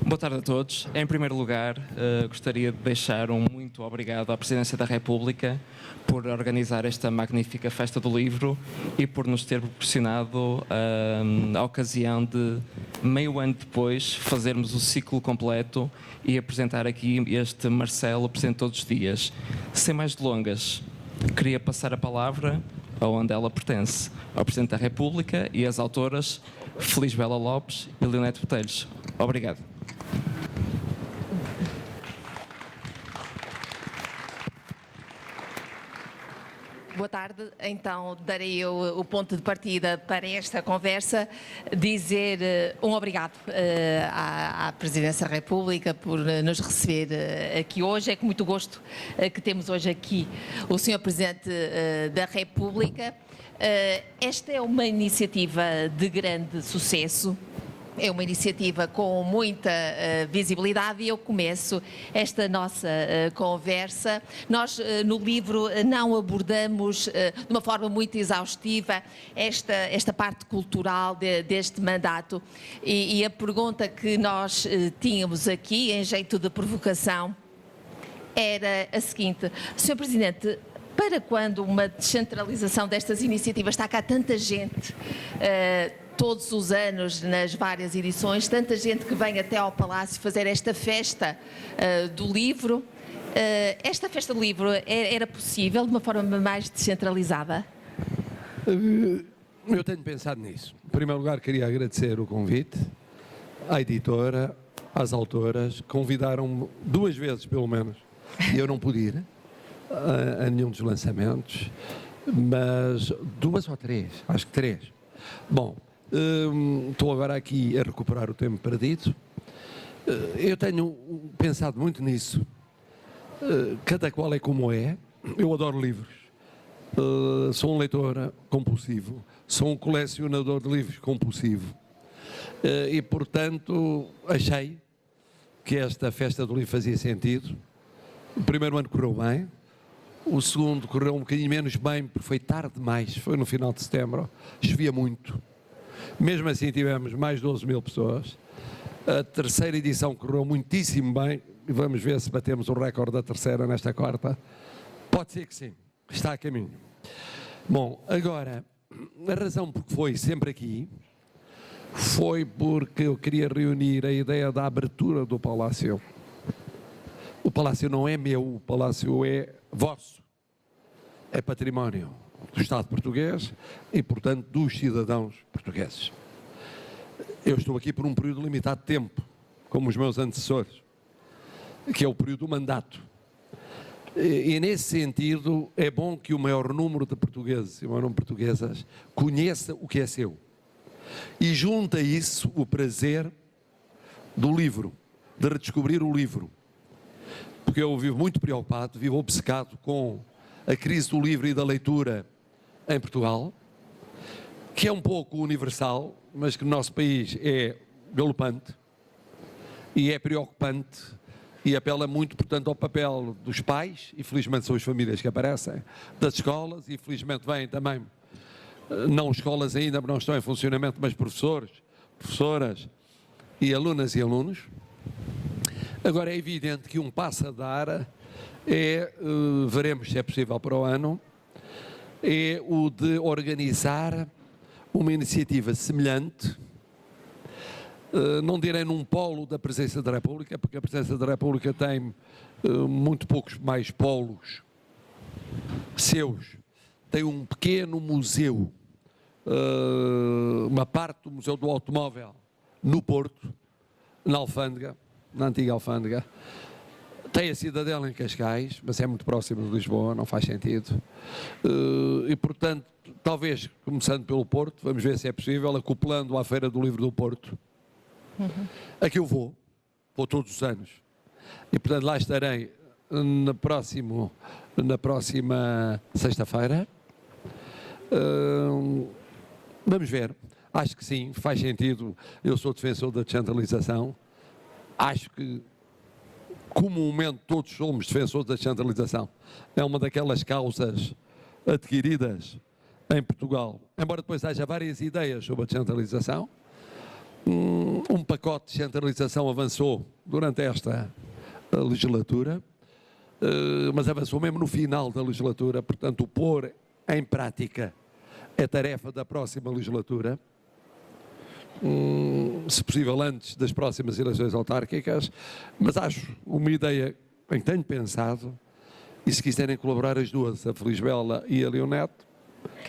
Boa tarde a todos. Em primeiro lugar, gostaria de deixar um muito obrigado à Presidência da República por organizar esta magnífica Festa do Livro e por nos ter proporcionado a ocasião de, meio ano depois, fazermos o ciclo completo e apresentar aqui este Marcelo presente todos os dias. Sem mais delongas, queria passar a palavra aonde ela pertence, ao Presidente da República e às autoras Feliz Bela Lopes e Leonete Botelhos. Obrigado. Boa tarde. Então, darei o ponto de partida para esta conversa, dizer um obrigado à Presidência da República por nos receber aqui hoje. É com muito gosto que temos hoje aqui o Sr. Presidente da República. Esta é uma iniciativa de grande sucesso. É uma iniciativa com muita visibilidade e eu começo esta nossa conversa. Nós, no livro, não abordamos de uma forma muito exaustiva esta parte cultural deste mandato e a pergunta que nós tínhamos aqui, em jeito de provocação, era a seguinte: Sr. Presidente, para quando uma descentralização destas iniciativas? Está cá tanta gente todos os anos, nas várias edições, tanta gente que vem até ao Palácio fazer esta festa do livro. Esta festa do livro era possível de uma forma mais descentralizada? Eu tenho pensado nisso. Em primeiro lugar, queria agradecer o convite à editora, às autoras, convidaram-me 2 vezes, pelo menos, e eu não pude ir a nenhum dos lançamentos, mas 2 ou 3, acho que 3. Bom, estou agora aqui a recuperar o tempo perdido. Eu tenho pensado muito nisso. Cada qual é como é. Eu adoro livros. Sou um leitor compulsivo. Sou um colecionador de livros compulsivo. E, portanto, achei que esta festa do livro fazia sentido. O primeiro ano correu bem. O segundo correu um bocadinho menos bem, porque foi tarde demais. Foi no final de setembro. Chovia muito. Mesmo assim tivemos mais de 12 mil pessoas. A terceira edição correu muitíssimo bem. Vamos ver se batemos o recorde da terceira nesta quarta. Pode ser que sim. Está a caminho. Bom, agora, a razão por que foi sempre aqui foi porque eu queria reunir a ideia da abertura do Palácio. O Palácio não é meu, o Palácio é vosso. É património do Estado português e, portanto, dos cidadãos portugueses. Eu estou aqui por um período limitado de tempo, como os meus antecessores, que é o período do mandato. E nesse sentido, é bom que o maior número de portugueses e o maior número de portuguesas conheça o que é seu. E junta isso o prazer do livro, de redescobrir o livro. Porque eu vivo muito preocupado, vivo obcecado com a crise do livro e da leitura em Portugal, que é um pouco universal, mas que no nosso país é galopante e é preocupante e apela muito, portanto, ao papel dos pais, e felizmente são as famílias que aparecem, das escolas, e felizmente vêm também, não escolas ainda, não estão em funcionamento, mas professores, professoras e alunas e alunos. Agora é evidente que um passo a dar veremos se é possível para o ano, é o de organizar uma iniciativa semelhante, não direi num polo da Presidência da República, porque a Presidência da República tem muito poucos mais polos seus. Tem um pequeno museu, uma parte do Museu do Automóvel no Porto, na Alfândega, na antiga Alfândega. Tem a Cidadela em Cascais, mas é muito próximo de Lisboa, não faz sentido. E, portanto, talvez, começando pelo Porto, vamos ver se é possível, acoplando à Feira do Livro do Porto. Aqui eu vou todos os anos. E, portanto, lá estarei na próxima sexta-feira. Vamos ver. Acho que sim, faz sentido. Eu sou defensor da descentralização. Acho que comumente todos somos defensores da descentralização. É uma daquelas causas adquiridas em Portugal. Embora depois haja várias ideias sobre a descentralização, Um pacote de centralização avançou durante esta legislatura, mas avançou mesmo no final da legislatura, portanto, o pôr em prática é tarefa da próxima legislatura, se possível antes das próximas eleições autárquicas, mas acho uma ideia em que tenho pensado, e se quiserem colaborar as duas, a Felisbela e a Leonete,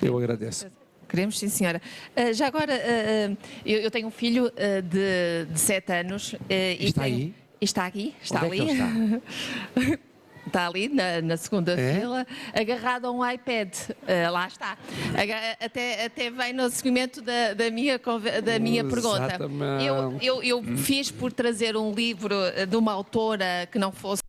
eu agradeço. Queremos, sim, senhora. Já agora, eu tenho um filho de 7 anos. Está aí? Está aqui, está Onde ali. é que ele está? Está ali na segunda fila, agarrado a um iPad. Lá está. Até vem no seguimento da minha pergunta. Exatamente. Eu fiz por trazer um livro de uma autora que não fosse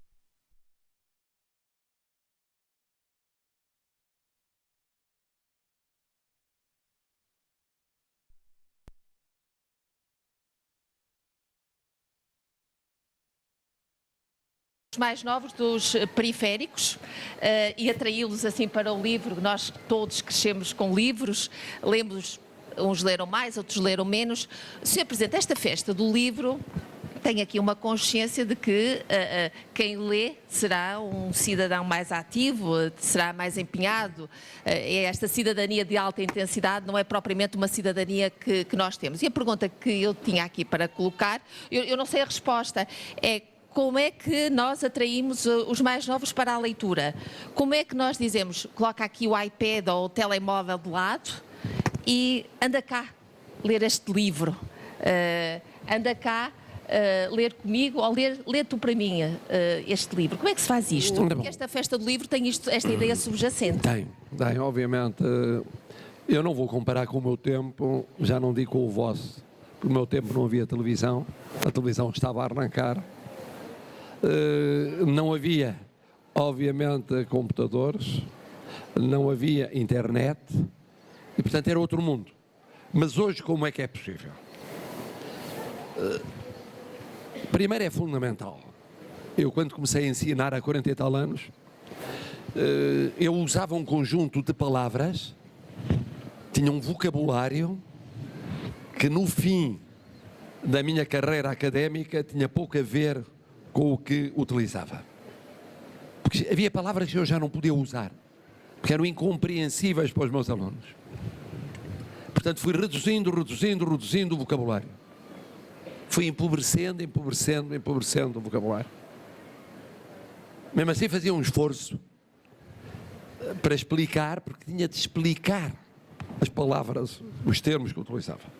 mais novos, dos periféricos, e atraí-los assim para o livro. Nós todos crescemos com livros, lemos, uns leram mais, outros leram menos. Sr. Presidente, esta festa do livro tem aqui uma consciência de que quem lê será um cidadão mais ativo, será mais empenhado. Esta cidadania de alta intensidade não é propriamente uma cidadania que nós temos. E a pergunta que eu tinha aqui para colocar, eu não sei a resposta, é: como é que nós atraímos os mais novos para a leitura? Como é que nós dizemos, coloca aqui o iPad ou o telemóvel de lado e anda cá ler este livro, anda cá ler comigo ou lê tu para mim este livro? Como é que se faz isto? Porque esta festa do livro tem esta ideia subjacente. Tem, obviamente. Eu não vou comparar com o meu tempo, já não digo com o vosso, porque no meu tempo não havia televisão, a televisão estava a arrancar. Não havia, obviamente, computadores, não havia internet e, portanto, era outro mundo. Mas hoje, como é que é possível? Primeiro, é fundamental. Eu, quando comecei a ensinar há 40 e tal anos, eu usava um conjunto de palavras, tinha um vocabulário que, no fim da minha carreira académica, tinha pouco a ver com o que utilizava. Porque havia palavras que eu já não podia usar, porque eram incompreensíveis para os meus alunos. Portanto, fui reduzindo o vocabulário. Fui empobrecendo o vocabulário. Mesmo assim fazia um esforço para explicar, porque tinha de explicar as palavras, os termos que utilizava.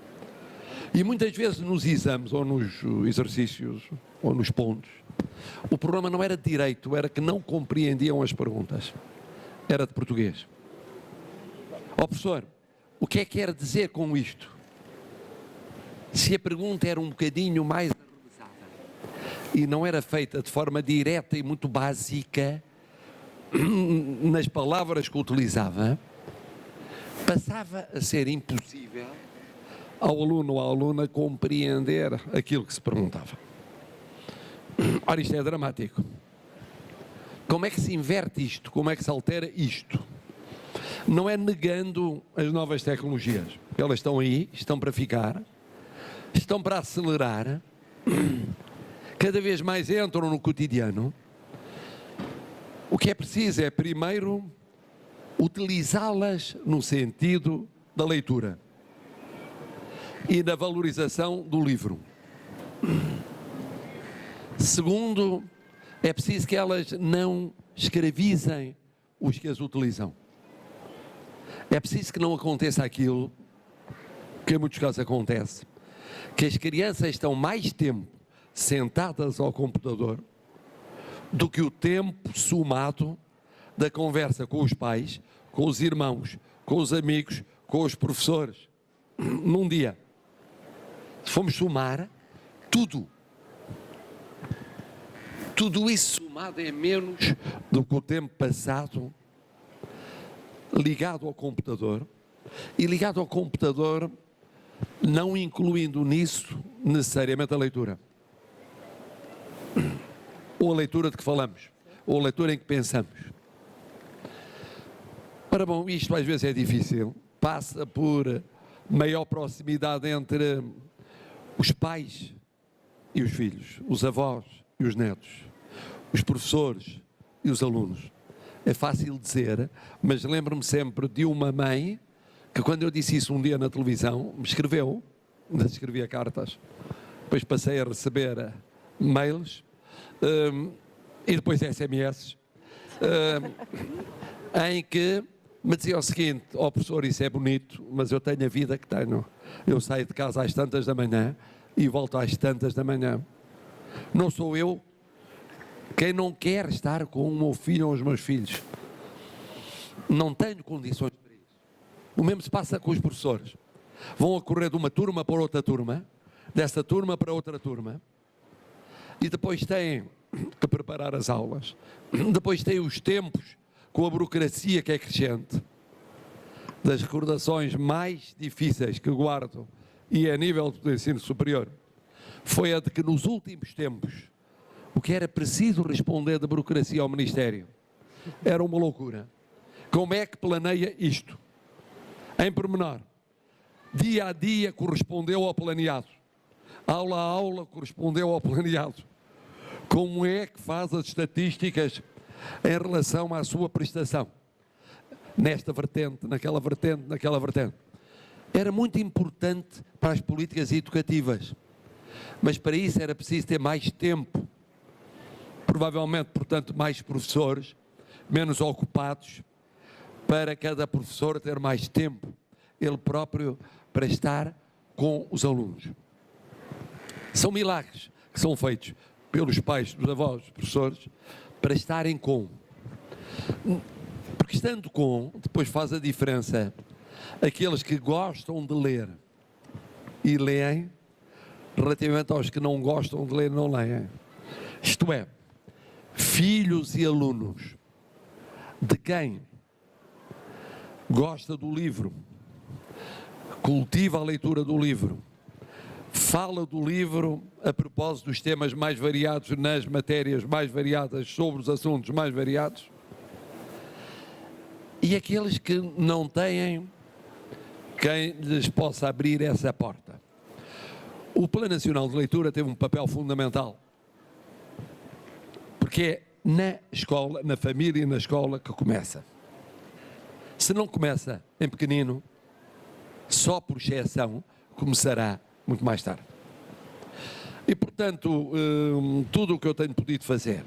E muitas vezes nos exames, ou nos exercícios, ou nos pontos, o problema não era de direito, era que não compreendiam as perguntas. Era de português. Ó professor, o que é que quer dizer com isto? Se a pergunta era um bocadinho mais arremessada e não era feita de forma direta e muito básica, nas palavras que utilizava, passava a ser impossível ao aluno ou à aluna compreender aquilo que se perguntava. Ora, isto é dramático. Como é que se inverte isto? Como é que se altera isto? Não é negando as novas tecnologias. Elas estão aí, estão para ficar, estão para acelerar, cada vez mais entram no cotidiano. O que é preciso é, primeiro, utilizá-las no sentido da leitura e da valorização do livro. Segundo, é preciso que elas não escravizem os que as utilizam. É preciso que não aconteça aquilo que em muitos casos acontece, que as crianças estão mais tempo sentadas ao computador do que o tempo somado da conversa com os pais, com os irmãos, com os amigos, com os professores, num dia. Se formos somar, tudo isso somado é menos do que o tempo passado ligado ao computador, e ligado ao computador não incluindo nisso necessariamente a leitura. Ou a leitura de que falamos, ou a leitura em que pensamos. Ora bom, isto às vezes é difícil, passa por maior proximidade entre os pais e os filhos, os avós e os netos, os professores e os alunos. É fácil dizer, mas lembro-me sempre de uma mãe que, quando eu disse isso um dia na televisão, me escreveu, ainda escrevia cartas, depois passei a receber mails e depois SMS, em que me dizia o seguinte: ó professor, isso é bonito, mas eu tenho a vida que tenho. Eu saio de casa às tantas da manhã e volto às tantas da manhã. Não sou eu quem não quer estar com o meu filho ou os meus filhos. Não tenho condições para isso. O mesmo se passa com os professores. Vão a correr de uma turma para outra turma, dessa turma para outra turma, e depois têm que preparar as aulas. Depois têm os tempos, com a burocracia que é crescente. Das recordações mais difíceis que guardo, e a nível do ensino superior, foi a de que nos últimos tempos, o que era preciso responder de burocracia ao Ministério era uma loucura. Como é que planeia isto? Em pormenor, dia a dia correspondeu ao planeado, aula a aula correspondeu ao planeado. Como é que faz as estatísticas em relação à sua prestação? Nesta vertente, naquela vertente, naquela vertente. Era muito importante para as políticas educativas, mas para isso era preciso ter mais tempo. Provavelmente, portanto, mais professores, menos ocupados, para cada professor ter mais tempo, ele próprio, para estar com os alunos. São milagres que são feitos pelos pais, dos avós, dos professores, para estarem com. Porque estando com, depois faz a diferença aqueles que gostam de ler e leem, relativamente aos que não gostam de ler e não leem. Isto é, filhos e alunos de quem gosta do livro, cultiva a leitura do livro, fala do livro a propósito dos temas mais variados, nas matérias mais variadas, sobre os assuntos mais variados, e aqueles que não têm quem lhes possa abrir essa porta. O Plano Nacional de Leitura teve um papel fundamental, porque é na escola, na família e na escola que começa. Se não começa em pequenino, só por exceção, começará muito mais tarde. E, portanto, tudo o que eu tenho podido fazer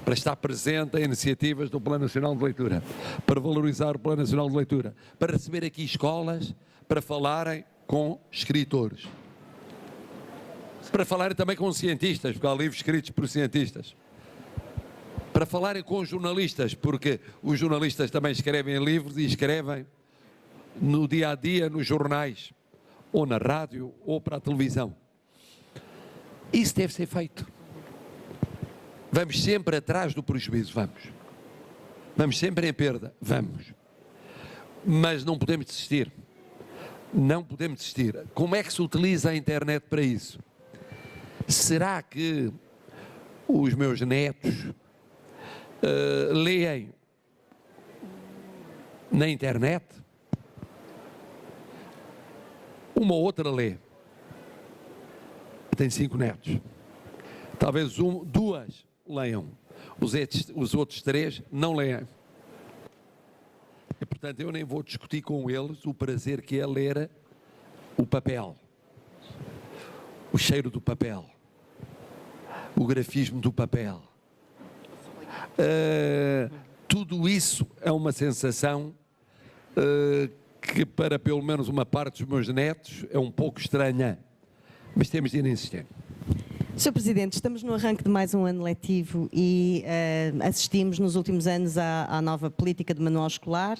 para estar presente em iniciativas do Plano Nacional de Leitura, para valorizar o Plano Nacional de Leitura, para receber aqui escolas, para falarem com escritores, para falarem também com cientistas, porque há livros escritos por cientistas, para falarem com jornalistas, porque os jornalistas também escrevem livros e escrevem no dia a dia, nos jornais, ou na rádio, ou para a televisão. Isso deve ser feito. Vamos sempre atrás do prejuízo, vamos. Vamos sempre em perda, vamos. Mas não podemos desistir. Não podemos desistir. Como é que se utiliza a internet para isso? Será que os meus netos leem na internet? Uma ou outra lê. Tem 5 netos. Talvez 2 leiam. Os outros 3 não leem. E, portanto, eu nem vou discutir com eles o prazer que é ler o papel, o cheiro do papel, o grafismo do papel. Tudo isso é uma sensação que para pelo menos uma parte dos meus netos é um pouco estranha, mas temos de ir insistindo. Sr. Presidente, estamos no arranque de mais um ano letivo e assistimos nos últimos anos à nova política de manual escolar.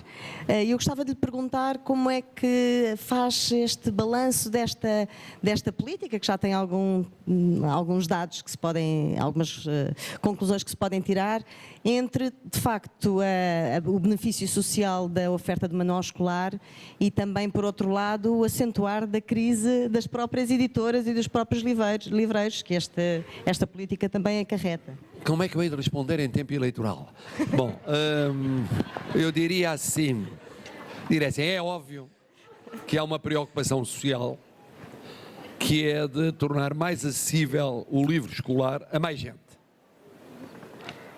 Eu gostava de lhe perguntar como é que faz este balanço desta política, que já tem alguns dados que se podem, algumas conclusões que se podem tirar, entre, de facto, o benefício social da oferta de manual escolar e também, por outro lado, o acentuar da crise das próprias editoras e dos próprios livreiros, que esta política também acarreta. Como é que eu hei de responder em tempo eleitoral? Bom, eu diria assim, é óbvio que há uma preocupação social que é de tornar mais acessível o livro escolar a mais gente,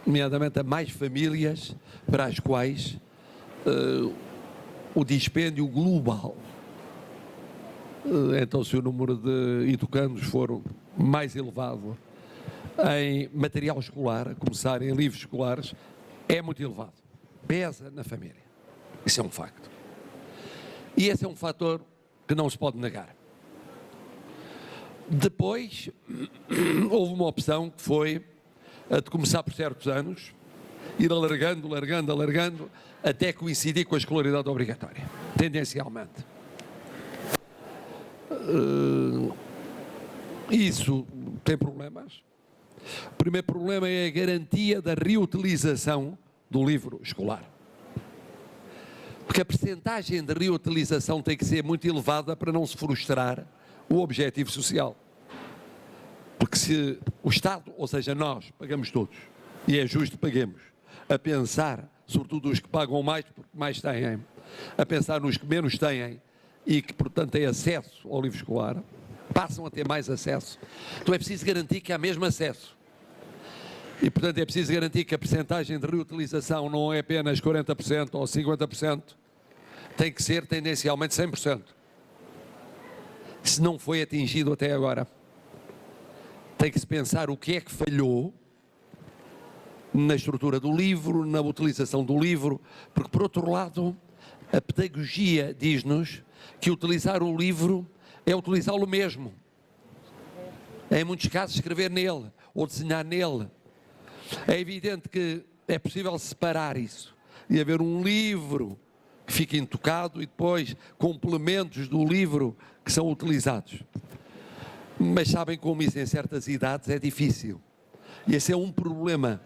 nomeadamente a mais famílias para as quais o dispêndio global, então se o número de educandos for mais elevado em material escolar, a começar em livros escolares, é muito elevado, pesa na família, isso é um facto, e esse é um fator que não se pode negar. Depois houve uma opção que foi a de começar por certos anos, ir alargando, até coincidir com a escolaridade obrigatória, tendencialmente. Isso tem problemas. O primeiro problema é a garantia da reutilização do livro escolar. Porque a percentagem de reutilização tem que ser muito elevada para não se frustrar o objetivo social. Porque se o Estado, ou seja, nós, pagamos todos, e é justo que paguemos, a pensar, sobretudo os que pagam mais porque mais têm, a pensar nos que menos têm e que, portanto, têm acesso ao livro escolar, passam a ter mais acesso. Então é preciso garantir que há mesmo acesso. E, portanto, é preciso garantir que a percentagem de reutilização não é apenas 40% ou 50%, tem que ser tendencialmente 100%. Se não foi atingido até agora, tem que se pensar o que é que falhou na estrutura do livro, na utilização do livro, porque, por outro lado, a pedagogia diz-nos que utilizar o livro é utilizá-lo mesmo. É, em muitos casos, escrever nele ou desenhar nele. É evidente que é possível separar isso e haver um livro que fica intocado e depois complementos do livro que são utilizados. Mas sabem como isso em certas idades é difícil. E esse é um problema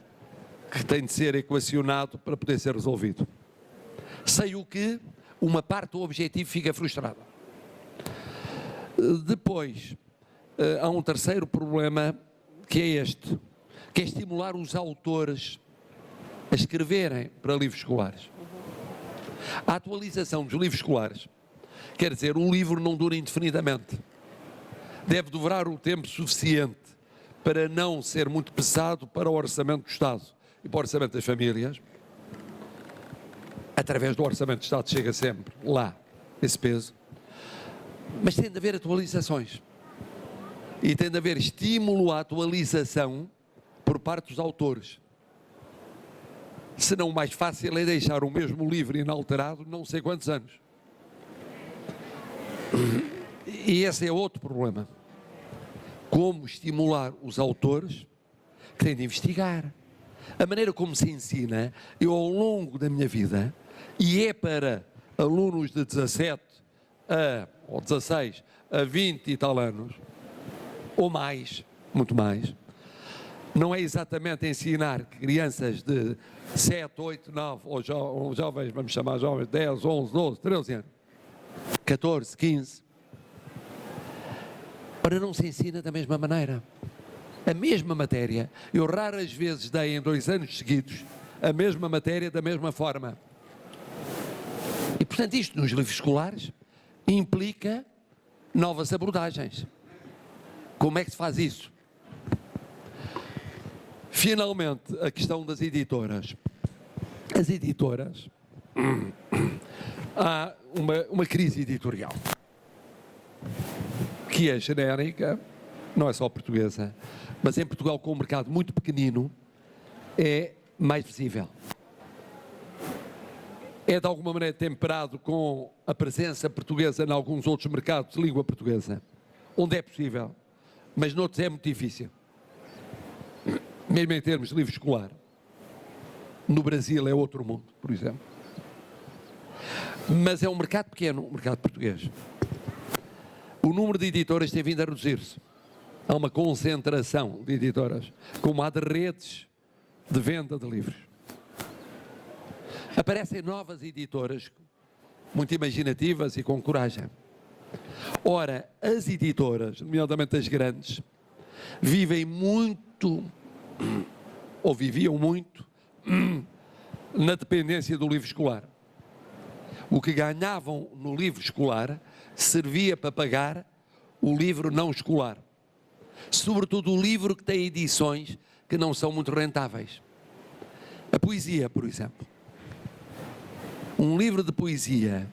que tem de ser equacionado para poder ser resolvido. Sem o que uma parte do objetivo fica frustrada. Depois, há um terceiro problema que é este, que é estimular os autores a escreverem para livros escolares. A atualização dos livros escolares, quer dizer, um livro não dura indefinidamente. Deve durar o tempo suficiente para não ser muito pesado para o orçamento do Estado e para o orçamento das famílias. Através do orçamento do Estado chega sempre lá esse peso. Mas tem de haver atualizações. E tem de haver estímulo à atualização por parte dos autores. Senão o mais fácil é deixar o mesmo livro inalterado não sei quantos anos. E esse é outro problema. Como estimular os autores que têm de investigar. A maneira como se ensina, eu ao longo da minha vida, e é para alunos de 17 ou 16 a 20 e tal anos, ou mais, muito mais, não é exatamente ensinar crianças de 7, 8, 9, ou jovens, vamos chamar jovens, 10, 11, 12, 13 anos, 14, 15, para não se ensina da mesma maneira. A mesma matéria, eu raras vezes dei em 2 anos seguidos a mesma matéria da mesma forma. E, portanto, isto nos livros escolares implica novas abordagens. Como é que se faz isso? Finalmente, a questão das editoras. As editoras, há uma crise editorial que é genérica, não é só portuguesa, mas em Portugal, com um mercado muito pequenino, é mais visível. É de alguma maneira temperado com a presença portuguesa em alguns outros mercados de língua portuguesa, onde é possível, mas noutros é muito difícil. Mesmo em termos de livro escolar. No Brasil é outro mundo, por exemplo. Mas é um mercado pequeno, um mercado português. O número de editoras tem vindo a reduzir-se. Há uma concentração de editoras, como há de redes de venda de livros. Aparecem novas editoras, muito imaginativas e com coragem. Ora, as editoras, nomeadamente as grandes, vivem muito, ou viviam muito, na dependência do livro escolar. O que ganhavam no livro escolar servia para pagar o livro não escolar. Sobretudo o livro que tem edições que não são muito rentáveis. A poesia, por exemplo. Um livro de poesia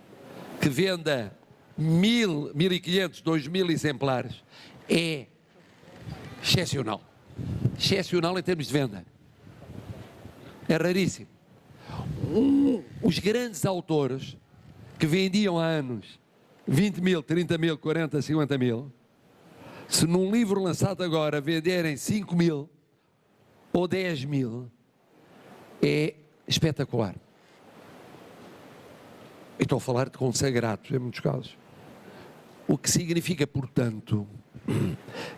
que venda 1.000, 1.500, 2.000 exemplares é excepcional. Excepcional em termos de venda. É raríssimo. Os grandes autores que vendiam há anos 20.000, 30.000, 40, 50.000, se num livro lançado agora venderem 5.000 ou 10.000, é espetacular. E estou a falar de consagrados, em muitos casos. O que significa, portanto,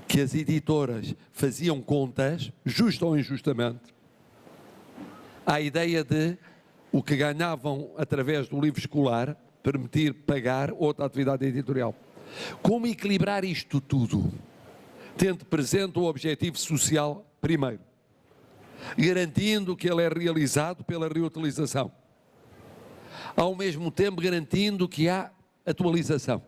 que as editoras faziam contas, justa ou injustamente, à ideia de o que ganhavam através do livro escolar permitir pagar outra atividade editorial. Como equilibrar isto tudo, tendo presente o objetivo social primeiro, garantindo que ele é realizado pela reutilização, ao mesmo tempo garantindo que há atualização,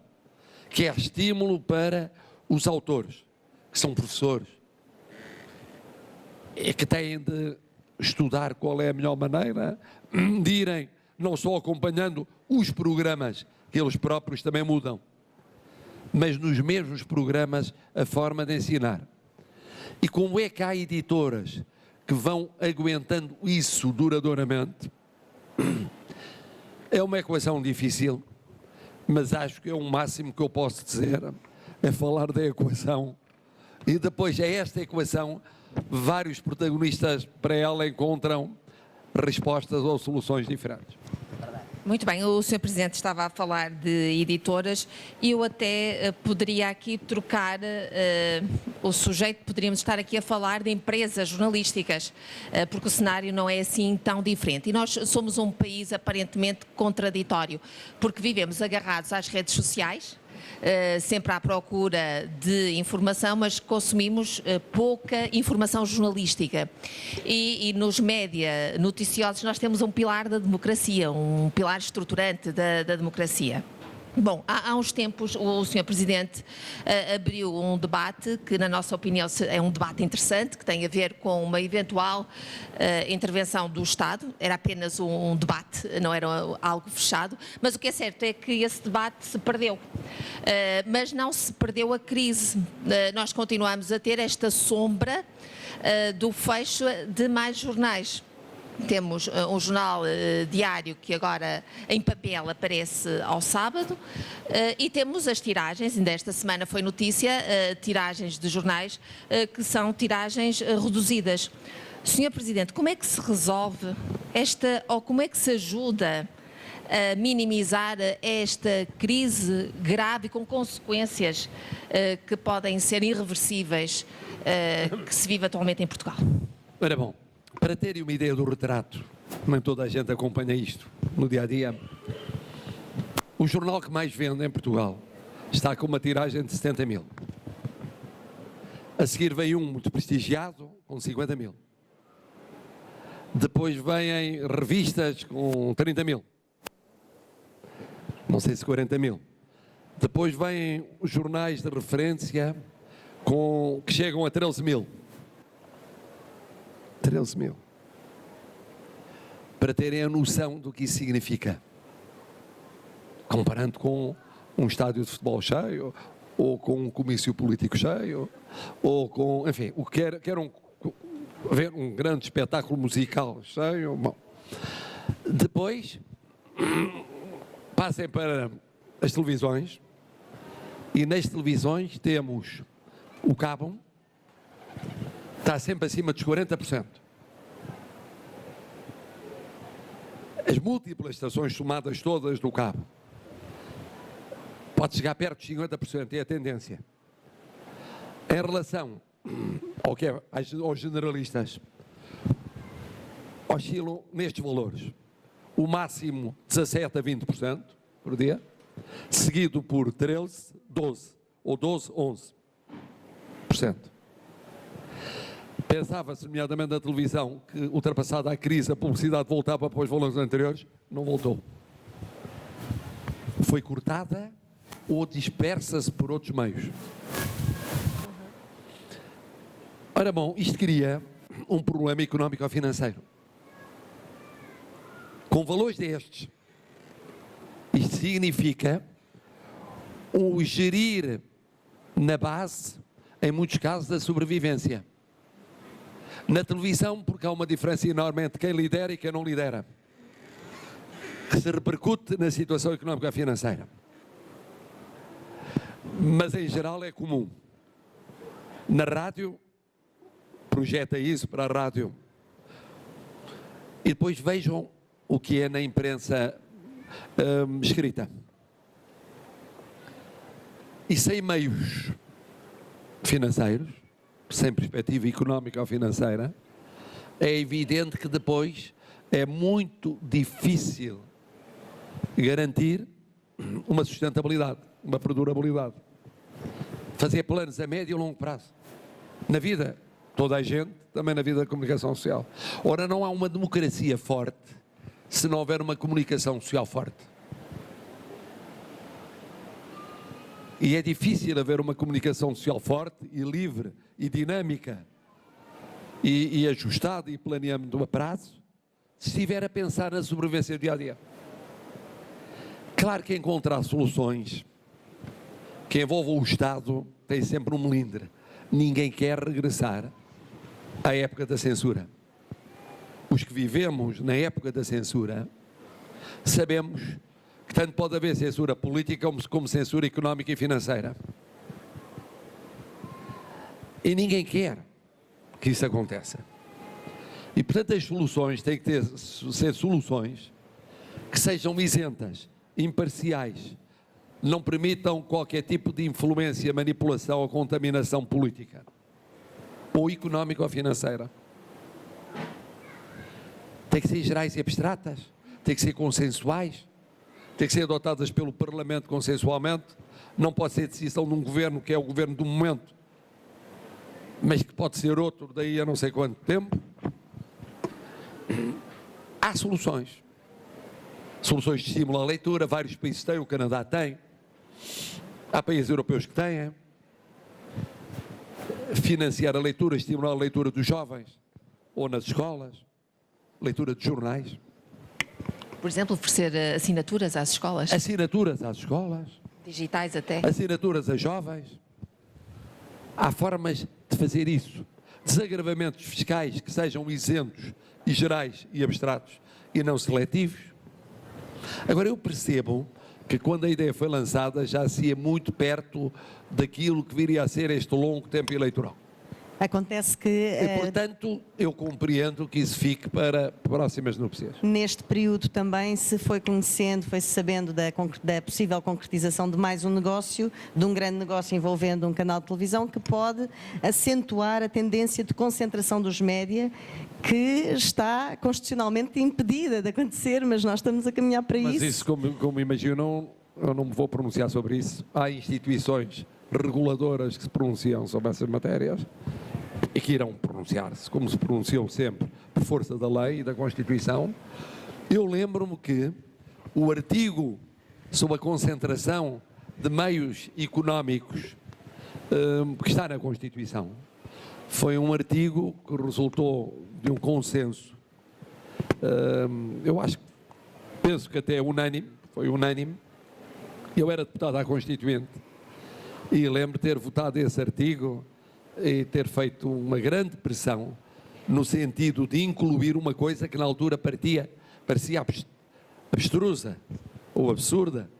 que é estímulo para os autores, que são professores, e que têm de estudar qual é a melhor maneira de irem não só acompanhando os programas, que eles próprios também mudam, mas nos mesmos programas a forma de ensinar. E como é que há editoras que vão aguentando isso duradouramente? É uma equação difícil, mas acho que é o máximo que eu posso dizer, é falar da equação. E depois a esta equação, vários protagonistas para ela encontram respostas ou soluções diferentes. Muito bem, o Sr. Presidente estava a falar de editoras e eu até poderia aqui trocar o sujeito, poderíamos estar aqui a falar de empresas jornalísticas, porque o cenário não é assim tão diferente. E nós somos um país aparentemente contraditório, porque vivemos agarrados às redes sociais, sempre à procura de informação, mas consumimos pouca informação jornalística. E nos média noticiosos nós temos um pilar da democracia, um pilar estruturante da democracia. Bom, há uns tempos o Sr. Presidente abriu um debate que, na nossa opinião, é um debate interessante, que tem a ver com uma eventual intervenção do Estado. Era apenas um debate, não era algo fechado, mas o que é certo é que esse debate se perdeu. Mas não se perdeu a crise. Nós continuamos a ter esta sombra do fecho de mais jornais. Temos um jornal diário que agora em papel aparece ao sábado e temos as tiragens, ainda esta semana foi notícia, tiragens de jornais que são tiragens reduzidas. Sr. Presidente, como é que se resolve esta, ou como é que se ajuda a minimizar esta crise grave com consequências que podem ser irreversíveis que se vive atualmente em Portugal? Ora bom, para terem uma ideia do retrato, nem toda a gente acompanha isto no dia-a-dia, o jornal que mais vende em Portugal está com uma tiragem de 70.000. A seguir vem um muito prestigiado com 50.000. Depois vêm revistas com 30.000. Não sei se 40.000. Depois vêm jornais de referência que chegam a 13.000. 13.000. Para terem a noção do que isso significa. Comparando com um estádio de futebol cheio, ou com um comício político cheio, ou com, enfim, o que era um grande espetáculo musical cheio. Bom. Depois, passem para as televisões, e nas televisões temos o cabo, está sempre acima dos 40%. As múltiplas estações somadas todas do cabo pode chegar perto de 50%, é a tendência. Em relação aos generalistas, oscilam nestes valores. O máximo 17% a 20% por dia, seguido por 13%, 12% ou 12%, 11%. Pensava-se, nomeadamente na televisão, que ultrapassada a crise, a publicidade voltava para os valores anteriores. Não voltou. Foi cortada ou dispersa-se por outros meios. Ora bom, isto cria um problema económico ou financeiro. Com valores destes, isto significa o gerir na base, em muitos casos, da sobrevivência. Na televisão, porque há uma diferença enorme entre quem lidera e quem não lidera, que se repercute na situação económica e financeira. Mas em geral é comum. Na rádio, projeta isso para a rádio. E depois vejam o que é na imprensa escrita. E sem meios financeiros, sem perspectiva económica ou financeira, é evidente que depois é muito difícil garantir uma sustentabilidade, uma perdurabilidade. Fazer planos a médio e longo prazo. Na vida, toda a gente, também na vida da comunicação social. Ora, não há uma democracia forte se não houver uma comunicação social forte. E é difícil haver uma comunicação social forte e livre e dinâmica e ajustada e planeando a prazo se estiver a pensar na sobrevivência do dia a dia. Claro que encontrar soluções que envolvam o Estado tem sempre um melindre. Ninguém quer regressar à época da censura. Os que vivemos na época da censura sabemos que tanto pode haver censura política como censura económica e financeira. E ninguém quer que isso aconteça. E, portanto, as soluções têm que ser soluções que sejam isentas, imparciais, não permitam qualquer tipo de influência, manipulação ou contaminação política, ou económica ou financeira. Tem que ser gerais e abstratas, tem que ser consensuais, tem que ser adotadas pelo Parlamento consensualmente, não pode ser decisão de um governo que é o governo do momento, mas que pode ser outro daí a não sei quanto tempo. Há soluções. Soluções de estímulo à leitura, vários países têm, o Canadá tem, há países europeus que têm. Financiar a leitura, estimular a leitura dos jovens, ou nas escolas, leitura de jornais. Por exemplo, oferecer assinaturas às escolas? Assinaturas às escolas. Digitais até? Assinaturas a jovens. Há formas de fazer isso. Desagravamentos fiscais que sejam isentos e gerais e abstratos e não seletivos. Agora, eu percebo que quando a ideia foi lançada já se ia muito perto daquilo que viria a ser este longo tempo eleitoral. Acontece que... E, portanto, eu compreendo que isso fique para próximas núpcias. Neste período também se foi conhecendo, foi-se sabendo da possível concretização de mais um negócio, de um grande negócio envolvendo um canal de televisão que pode acentuar a tendência de concentração dos média que está constitucionalmente impedida de acontecer, mas nós estamos a caminhar para isso. Mas isso, como imaginam, eu não me vou pronunciar sobre isso. Há instituições reguladoras que se pronunciam sobre essas matérias e que irão pronunciar-se, como se pronunciam sempre, por força da lei e da Constituição. Eu lembro-me que o artigo sobre a concentração de meios económicos que está na Constituição foi um artigo que resultou de um consenso. Eu penso que até é unânime, foi unânime. Eu era deputado à Constituinte e lembro de ter votado esse artigo e ter feito uma grande pressão no sentido de incluir uma coisa que na altura parecia abstrusa ou absurda,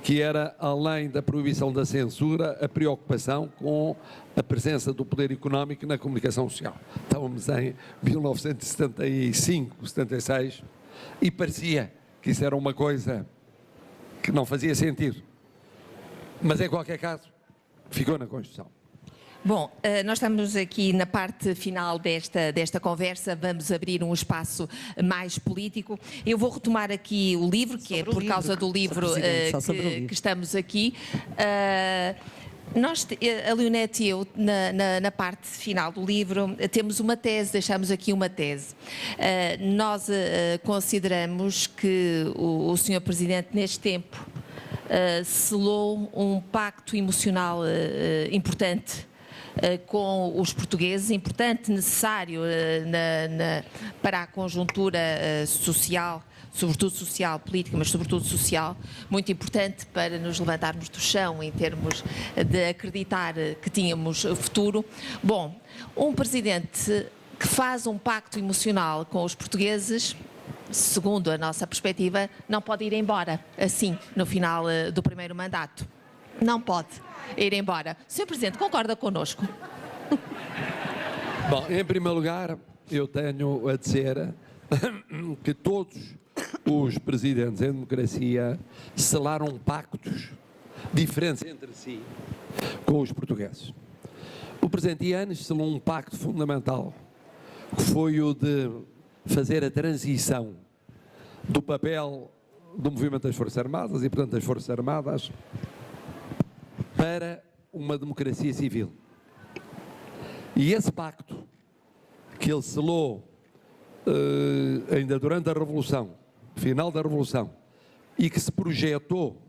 que era, além da proibição da censura, a preocupação com a presença do poder económico na comunicação social. Estávamos em 1975, 76, e parecia que isso era uma coisa que não fazia sentido. Mas, em qualquer caso, ficou na Constituição. Bom, nós estamos aqui na parte final desta conversa, vamos abrir um espaço mais político. Eu vou retomar aqui o livro, que é por causa do livro que estamos aqui. A Leonete e eu, na parte final do livro, temos uma tese, deixamos aqui uma tese. Nós consideramos que o Sr. Presidente, neste tempo selou um pacto emocional importante com os portugueses, importante, necessário para a conjuntura social, sobretudo social, política, mas sobretudo social, muito importante para nos levantarmos do chão em termos de acreditar que tínhamos futuro. Bom, um presidente que faz um pacto emocional com os portugueses, segundo a nossa perspectiva, não pode ir embora assim, no final do primeiro mandato. Não pode ir embora. Sr. Presidente, concorda connosco? Bom, em primeiro lugar, eu tenho a dizer que todos os presidentes em democracia selaram pactos diferentes entre si com os portugueses. O presidente Yanes selou um pacto fundamental, que foi o de fazer a transição do papel do movimento das Forças Armadas e, portanto, das Forças Armadas para uma democracia civil. E esse pacto que ele selou ainda durante a Revolução, final da Revolução, e que se projetou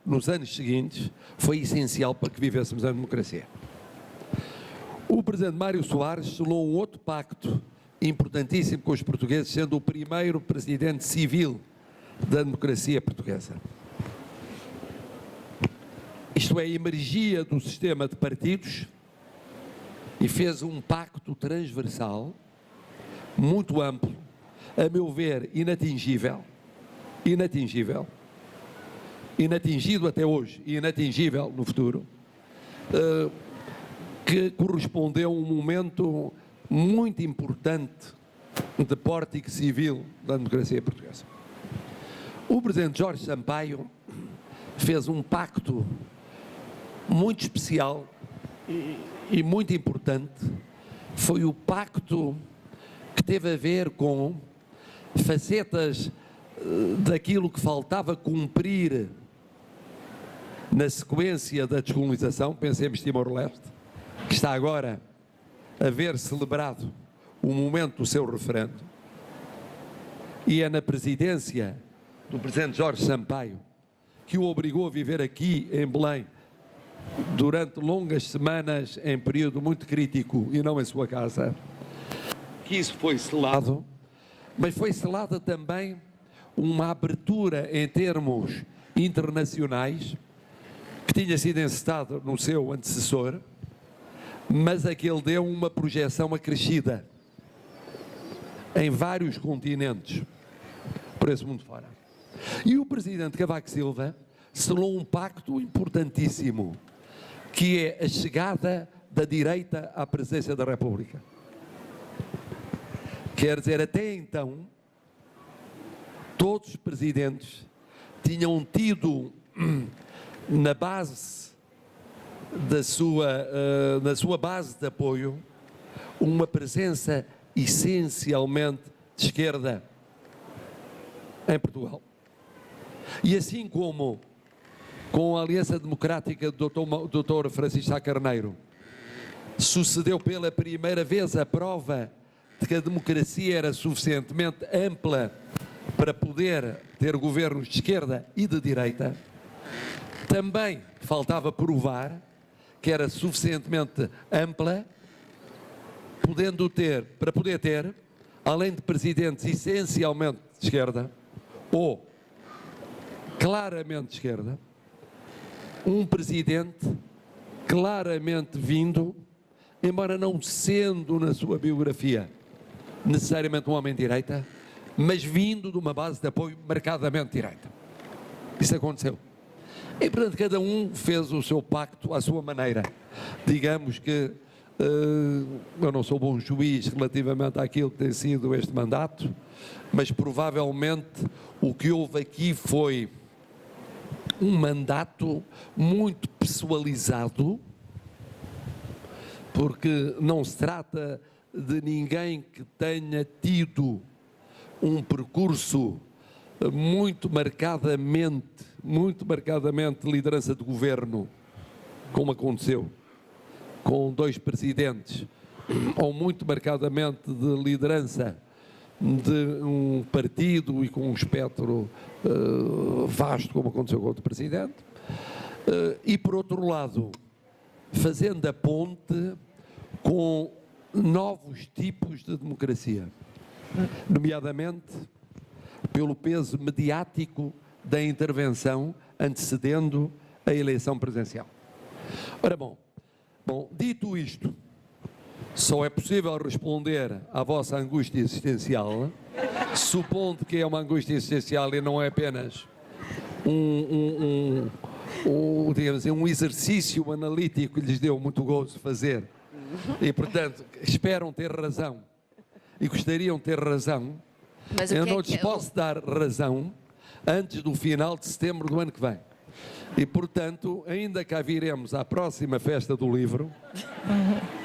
nos anos seguintes, foi essencial para que vivêssemos a democracia. O presidente Mário Soares selou um outro pacto importantíssimo com os portugueses, sendo o primeiro presidente civil da democracia portuguesa. Isto é, emergia do sistema de partidos e fez um pacto transversal, muito amplo, a meu ver, inatingível, inatingido até hoje e inatingível no futuro, que correspondeu a um momento muito importante de pórtico civil da democracia portuguesa. O presidente Jorge Sampaio fez um pacto muito especial e muito importante. Foi o pacto que teve a ver com facetas daquilo que faltava cumprir na sequência da descolonização. Pensemos em Timor-Leste, que está agora a ver celebrado o momento do seu referendo, e é na presidência do presidente Jorge Sampaio que o obrigou a viver aqui em Belém durante longas semanas em período muito crítico e não em sua casa, que isso foi selado, mas foi selada também uma abertura em termos internacionais que tinha sido encetado no seu antecessor, mas a que ele deu uma projeção acrescida em vários continentes por esse mundo fora. E o presidente Cavaco Silva selou um pacto importantíssimo, que é a chegada da direita à presidência da República. Quer dizer, até então, todos os presidentes tinham tido na base da sua base de apoio uma presença essencialmente de esquerda em Portugal. E assim como com a Aliança Democrática do Dr. Francisco Sá Carneiro sucedeu pela primeira vez a prova de que a democracia era suficientemente ampla para poder ter governos de esquerda e de direita, também faltava provar que era suficientemente ampla para poder ter, além de presidentes essencialmente de esquerda ou claramente de esquerda, um presidente claramente vindo, embora não sendo na sua biografia necessariamente um homem de direita, mas vindo de uma base de apoio marcadamente de direita. Isso aconteceu. E, portanto, cada um fez o seu pacto à sua maneira. Digamos que eu não sou bom juiz relativamente àquilo que tem sido este mandato, mas provavelmente o que houve aqui foi um mandato muito pessoalizado, porque não se trata de ninguém que tenha tido um percurso muito marcadamente de liderança de governo, como aconteceu com dois presidentes, ou muito marcadamente de liderança de um partido e com um espectro vasto, como aconteceu com outro presidente. E, por outro lado, fazendo a ponte com novos tipos de democracia, nomeadamente pelo peso mediático da intervenção antecedendo a eleição presidencial. Ora bom, dito isto, só é possível responder à vossa angústia existencial, supondo que é uma angústia existencial e não é apenas digamos assim, um exercício analítico que lhes deu muito gozo fazer. E, portanto, esperam ter razão e gostariam de ter razão. Mas Eu não lhes posso dar razão antes do final de setembro do ano que vem. E, portanto, ainda cá viremos à próxima festa do livro,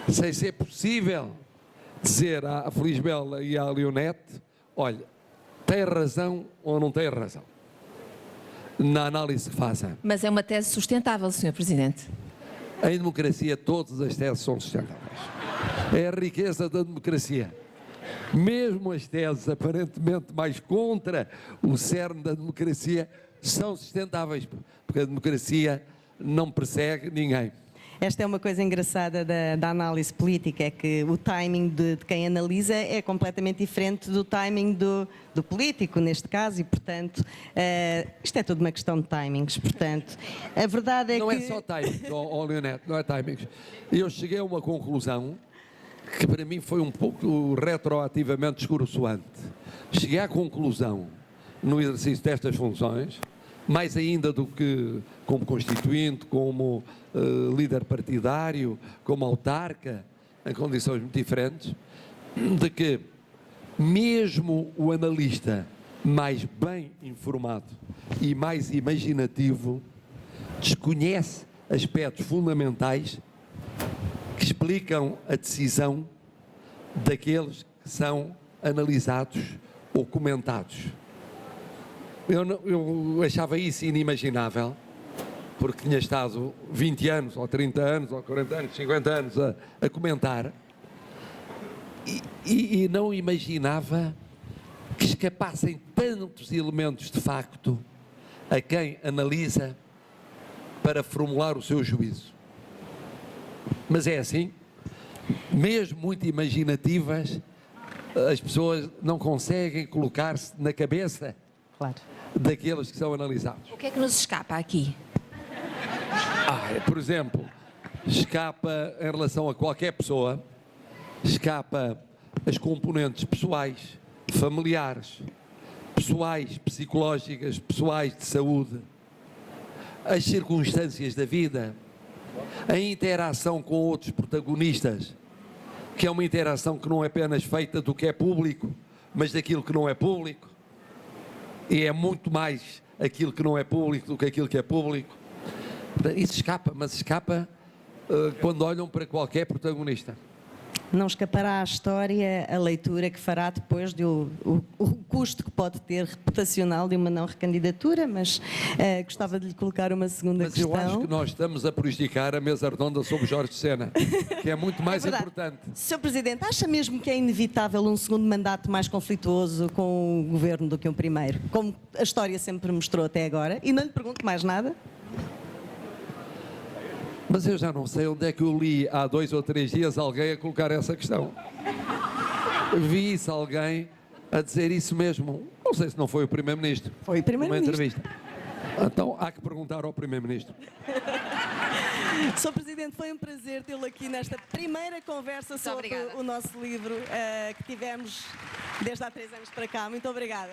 sem ser possível dizer à Felisbela e à Leonete: olha, tem razão ou não tem razão, na análise que fazem. Mas é uma tese sustentável, Sr. Presidente. Em democracia, todas as teses são sustentáveis. É a riqueza da democracia. Mesmo as teses aparentemente mais contra o cerne da democracia são sustentáveis, porque a democracia não persegue ninguém. Esta é uma coisa engraçada da análise política, é que o timing de quem analisa é completamente diferente do timing do político, neste caso, e, portanto, isto é tudo uma questão de timings. Portanto, a verdade é não que... Não é só timings, Leonete, não é timings. Eu cheguei a uma conclusão que para mim foi um pouco retroativamente descoroçoante. Cheguei à conclusão, no exercício destas funções, mais ainda do que como constituinte, como líder partidário, como autarca, em condições muito diferentes, de que mesmo o analista mais bem informado e mais imaginativo desconhece aspectos fundamentais que explicam a decisão daqueles que são analisados ou comentados. Eu achava isso inimaginável, porque tinha estado 20 anos, ou 30 anos, ou 40 anos, 50 anos a comentar, e não imaginava que escapassem tantos elementos de facto a quem analisa para formular o seu juízo. Mas é assim, mesmo muito imaginativas, as pessoas não conseguem colocar-se na cabeça daqueles que são analisados. O que é que nos escapa aqui? Por exemplo, escapa em relação a qualquer pessoa, escapa as componentes pessoais, familiares, pessoais, psicológicas, pessoais de saúde, as circunstâncias da vida, a interação com outros protagonistas, que é uma interação que não é apenas feita do que é público, mas daquilo que não é público, e é muito mais aquilo que não é público do que aquilo que é público. Isso escapa, mas escapa quando olham para qualquer protagonista. Não escapará à história a leitura que fará depois o custo que pode ter reputacional de uma não recandidatura, mas gostava de lhe colocar uma segunda questão. Mas eu acho que nós estamos a prejudicar a mesa redonda sobre Jorge Sena, que é muito mais importante. Sr. Presidente, acha mesmo que é inevitável um segundo mandato mais conflituoso com o Governo do que um primeiro, como a história sempre mostrou até agora? E não lhe pergunto mais nada. Mas eu já não sei onde é que eu li há 2 ou 3 dias alguém a colocar essa questão. Vi-se alguém a dizer isso mesmo. Não sei se não foi o Primeiro-Ministro. Foi o Primeiro-Ministro. Numa entrevista. Então há que perguntar ao Primeiro-Ministro. Sr. Presidente, foi um prazer tê-lo aqui nesta primeira conversa sobre o nosso livro que tivemos desde há 3 anos para cá. Muito obrigada.